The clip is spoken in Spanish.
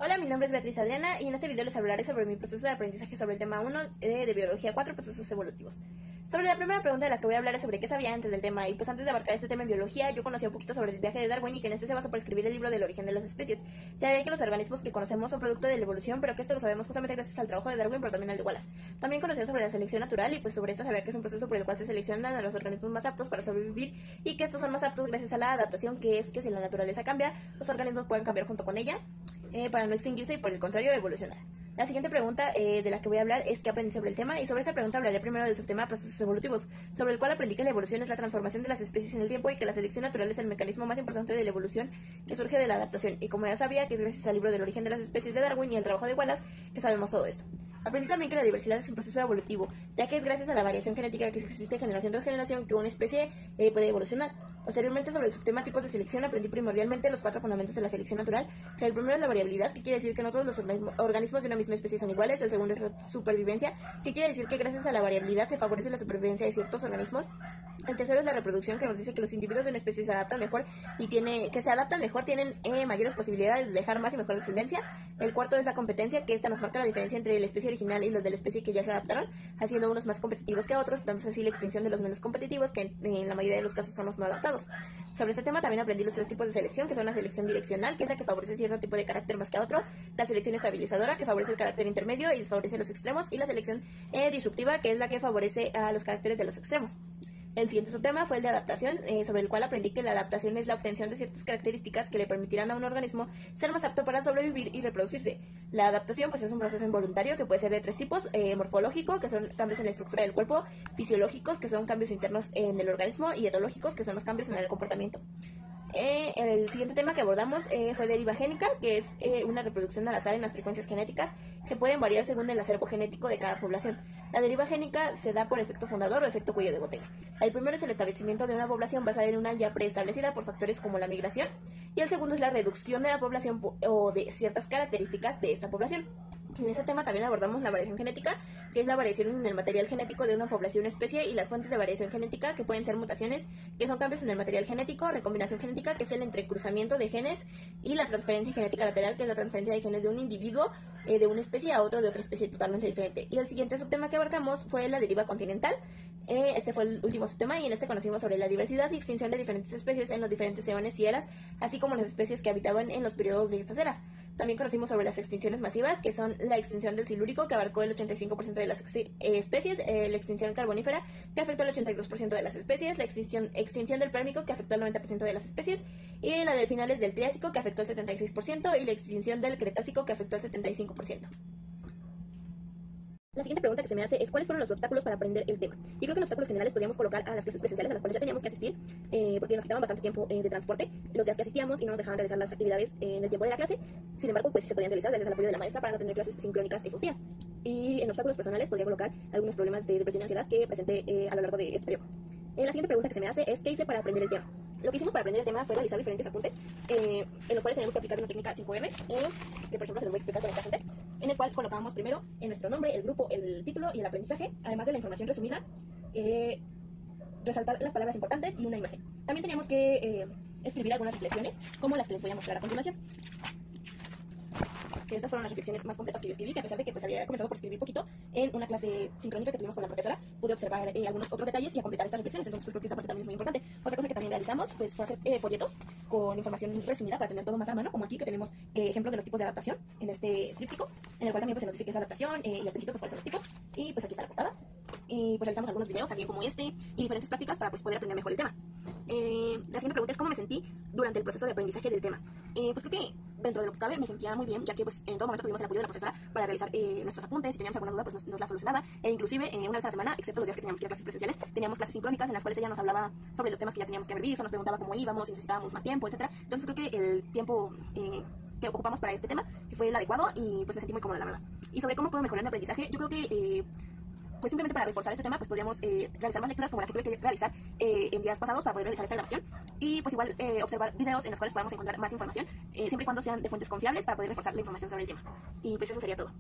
Hola, mi nombre es Beatriz Adriana y en este video les hablaré sobre mi proceso de aprendizaje sobre el tema 1 de Biología 4, procesos evolutivos. Sobre la primera pregunta de la que voy a hablar es sobre qué sabía antes del tema, y pues antes de abarcar este tema en biología yo conocía un poquito sobre el viaje de Darwin y que en este se basó para escribir el libro del origen de las especies. Sabía que los organismos que conocemos son producto de la evolución, pero que esto lo sabemos justamente gracias al trabajo de Darwin, pero también al de Wallace. También conocía sobre la selección natural y pues sobre esto sabía que es un proceso por el cual se seleccionan a los organismos más aptos para sobrevivir y que estos son más aptos gracias a la adaptación, que es que si la naturaleza cambia, los organismos pueden cambiar junto con ella para no extinguirse y por el contrario evolucionar. La siguiente pregunta de la que voy a hablar es qué aprendí sobre el tema, y sobre esta pregunta hablaré primero del subtema procesos evolutivos, sobre el cual aprendí que la evolución es la transformación de las especies en el tiempo y que la selección natural es el mecanismo más importante de la evolución que surge de la adaptación, y como ya sabía que es gracias al libro del origen de las especies de Darwin y al trabajo de Wallace que sabemos todo esto. Aprendí también que la diversidad es un proceso evolutivo, ya que es gracias a la variación genética que existe generación tras generación que una especie puede evolucionar. Posteriormente, sobre el subtema tipos de selección, aprendí primordialmente los 4 fundamentos de la selección natural, que el primero es la variabilidad, que quiere decir que no todos los organismos de una misma especie son iguales. El segundo es la supervivencia, que quiere decir que gracias a la variabilidad se favorece la supervivencia de ciertos organismos. El tercero es la reproducción, que nos dice que los individuos de una especie se adaptan mejor y tienen mayores posibilidades de dejar más y mejor descendencia. El cuarto es la competencia, que esta nos marca la diferencia entre la especie original y los de la especie que ya se adaptaron, haciendo unos más competitivos que otros, dándose así la extinción de los menos competitivos, que en la mayoría de los casos son los no adaptados. Sobre este tema también aprendí los 3 tipos de selección, que son la selección direccional, que es la que favorece cierto tipo de carácter más que a otro, la selección estabilizadora, que favorece el carácter intermedio y desfavorece los extremos, y la selección disruptiva, que es la que favorece a los caracteres de los extremos. El siguiente subtema fue el de adaptación, sobre el cual aprendí que la adaptación es la obtención de ciertas características que le permitirán a un organismo ser más apto para sobrevivir y reproducirse. La adaptación pues es un proceso involuntario que puede ser de 3 tipos: morfológico, que son cambios en la estructura del cuerpo; fisiológicos, que son cambios internos en el organismo; y etológicos, que son los cambios en el comportamiento. El siguiente tema que abordamos fue deriva génica, que es una reproducción al azar en las frecuencias genéticas que pueden variar según el acervo genético de cada población. La deriva génica se da por efecto fundador o efecto cuello de botella. El primero es el establecimiento de una población basada en una ya preestablecida por factores como la migración, y el segundo es la reducción de la población o de ciertas características de esta población. En este tema también abordamos la variación genética, que es la variación en el material genético de una población o especie, y las fuentes de variación genética, que pueden ser mutaciones, que son cambios en el material genético; recombinación genética, que es el entrecruzamiento de genes; y la transferencia genética lateral, que es la transferencia de genes de un individuo de una especie a otro de otra especie totalmente diferente. Y el siguiente subtema que abarcamos fue la deriva continental. Este fue el último subtema, y en este conocimos sobre la diversidad y extinción de diferentes especies en los diferentes eones y eras, así como las especies que habitaban en los periodos de estas eras. También conocimos sobre las extinciones masivas, que son la extinción del silúrico, que abarcó el 85% de las especies; la extinción carbonífera, que afectó al 82% de las especies; la extinción del pérmico, que afectó al 90% de las especies; y la de finales del Triásico, que afectó al 76%, y la extinción del Cretácico, que afectó al 75%. La siguiente pregunta que se me hace es: ¿cuáles fueron los obstáculos para aprender el tema? Y creo que en obstáculos generales podríamos colocar a las clases presenciales a las cuales ya teníamos que asistir, porque nos quitaban bastante tiempo de transporte los días que asistíamos y no nos dejaban realizar las actividades en el tiempo de la clase. Sin embargo, pues sí se podían realizar gracias al apoyo de la maestra para no tener clases sincrónicas esos días. Y en obstáculos personales podría colocar algunos problemas de depresión y ansiedad que presenté a lo largo de este periodo. La siguiente pregunta que se me hace es: ¿qué hice para aprender el tema? Lo que hicimos para aprender el tema fue realizar diferentes apuntes, en los cuales teníamos que aplicar una técnica 5R, que por ejemplo se los voy a explicar con este apunte, en el cual colocábamos primero en nuestro nombre, el grupo, el título y el aprendizaje, además de la información resumida, resaltar las palabras importantes y una imagen. También teníamos que escribir algunas reflexiones, como las que les voy a mostrar a continuación. Que estas fueron las reflexiones más completas que yo escribí, que a pesar de que pues había comenzado por escribir poquito, en una clase sincrónica que tuvimos con la profesora, pude observar algunos otros detalles y a completar estas reflexiones. Entonces pues creo que esa parte también es muy importante. Otra cosa que también realizamos pues fue hacer folletos con información resumida para tener todo más a mano, como aquí que tenemos ejemplos de los tipos de adaptación en este tríptico, en el cual también pues se nos dice qué es adaptación y al principio pues cuáles son los tipos, y pues aquí está la portada. Y pues realizamos algunos videos también como este y diferentes prácticas para pues poder aprender mejor el tema. La siguiente pregunta es: ¿cómo me sentí durante el proceso de aprendizaje del tema? Pues creo que dentro de lo que cabe me sentía muy bien, ya que pues en todo momento tuvimos el apoyo de la profesora para realizar nuestros apuntes. Si teníamos alguna duda pues nos la solucionaba, e inclusive una vez a la semana, excepto los días que teníamos que ir a clases presenciales, teníamos clases sincrónicas en las cuales ella nos hablaba sobre los temas que ya teníamos que revisar, nos preguntaba cómo íbamos, si necesitábamos más tiempo, etcétera. Entonces creo que el tiempo que ocupamos para este tema fue el adecuado y pues me sentí muy cómoda, la verdad. Y sobre cómo puedo mejorar mi aprendizaje, yo creo que pues simplemente para reforzar este tema pues podríamos realizar más lecturas como la que tuve que realizar en días pasados para poder realizar esta grabación, y pues igual observar videos en los cuales podamos encontrar más información, siempre y cuando sean de fuentes confiables, para poder reforzar la información sobre el tema. Y pues eso sería todo.